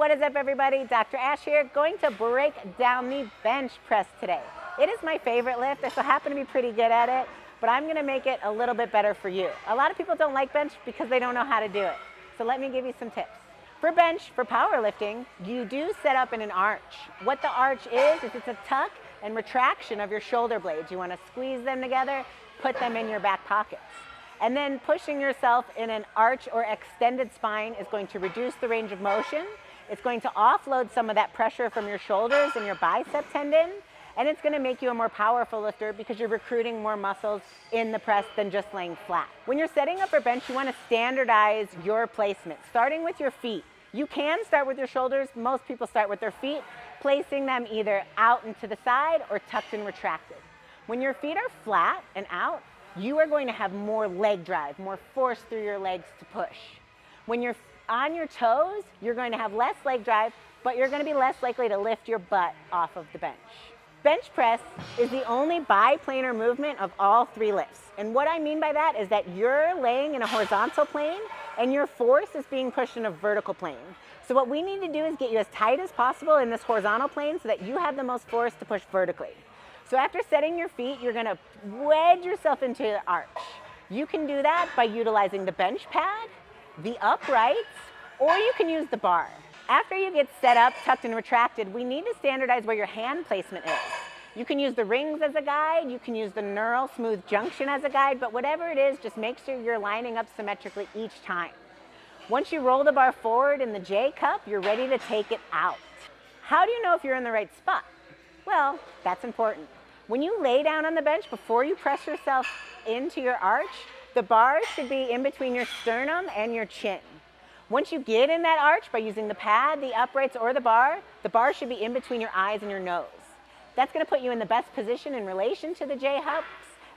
What is up, everybody? Dr. Ash here, going to break down the bench press today. It is my favorite lift. I so happen to be pretty good at it, but I'm gonna make it a little bit better for you. A lot of people don't like bench because they don't know how to do it. So let me give you some tips. For bench, for powerlifting, you do set up in an arch. What the arch is it's a tuck and retraction of your shoulder blades. You wanna squeeze them together, put them in your back pockets. And then pushing yourself in an arch or extended spine is going to reduce the range of motion. It's going to offload some of that pressure from your shoulders and your bicep tendon, and it's going to make you a more powerful lifter because you're recruiting more muscles in the press than just laying flat. When you're setting up for bench, you want to standardize your placement, starting with your feet. You can start with your shoulders. Most people start with their feet, placing them either out and to the side or tucked and retracted. When your feet are flat and out, you are going to have more leg drive, more force through your legs to push. When you're on your toes, you're going to have less leg drive, but you're going to be less likely to lift your butt off of the bench. Bench press is the only biplanar movement of all three lifts. And what I mean by that is that you're laying in a horizontal plane and your force is being pushed in a vertical plane. So what we need to do is get you as tight as possible in this horizontal plane so that you have the most force to push vertically. So after setting your feet, you're going to wedge yourself into the arch. You can do that by utilizing the bench pad, the uprights, or you can use the bar. After you get set up, tucked and retracted, we need to standardize where your hand placement is. You can use the rings as a guide, you can use the neural smooth junction as a guide, but whatever it is, just make sure you're lining up symmetrically each time. Once you roll the bar forward in the J cup, you're ready to take it out. How do you know if you're in the right spot? Well, that's important. When you lay down on the bench, before you press yourself into your arch, the bar should be in between your sternum and your chin. Once you get in that arch by using the pad, the uprights, or the bar should be in between your eyes and your nose. That's going to put you in the best position in relation to the J-hooks,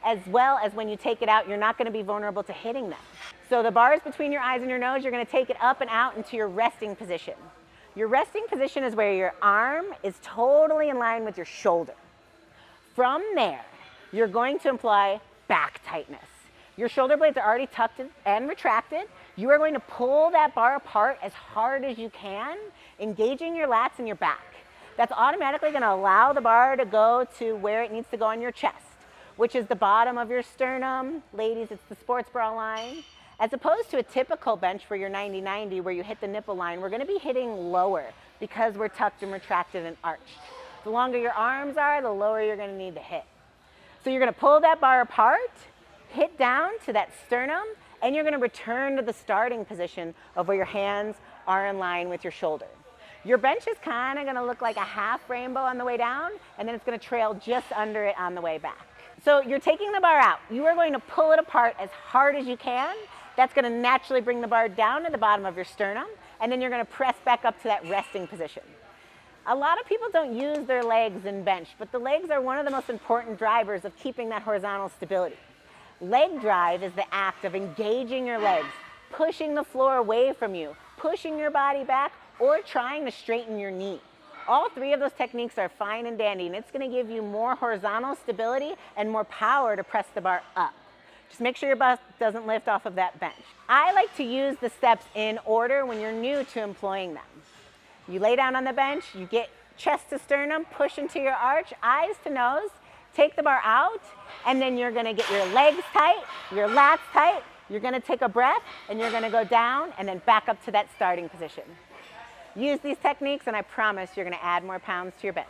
as well as when you take it out, you're not going to be vulnerable to hitting them. So the bar is between your eyes and your nose. You're going to take it up and out into your resting position. Your resting position is where your arm is totally in line with your shoulder. From there, you're going to apply back tightness. Your shoulder blades are already tucked and retracted. You are going to pull that bar apart as hard as you can, engaging your lats and your back. That's automatically going to allow the bar to go to where it needs to go on your chest, which is the bottom of your sternum. Ladies, it's the sports bra line. As opposed to a typical bench where you're 90-90, where you hit the nipple line, we're going to be hitting lower because we're tucked and retracted and arched. The longer your arms are, the lower you're going to need to hit. So you're going to pull that bar apart, hit down to that sternum, and you're going to return to the starting position of where your hands are in line with your shoulder. Your bench is kind of going to look like a half rainbow on the way down, and then it's going to trail just under it on the way back. So you're taking the bar out. You are going to pull it apart as hard as you can. That's going to naturally bring the bar down to the bottom of your sternum, and then you're going to press back up to that resting position. A lot of people don't use their legs in bench, but the legs are one of the most important drivers of keeping that horizontal stability. Leg drive is the act of engaging your legs, pushing the floor away from you, pushing your body back, or trying to straighten your knee. All three of those techniques are fine and dandy, and it's going to give you more horizontal stability and more power to press the bar up. Just make sure your butt doesn't lift off of that bench. I like to use the steps in order when you're new to employing them. You lay down on the bench, you get chest to sternum, push into your arch, eyes to nose, take the bar out, and then you're going to get your legs tight, your lats tight, you're going to take a breath, and you're going to go down and then back up to that starting position. Use these techniques, and I promise you're going to add more pounds to your bench.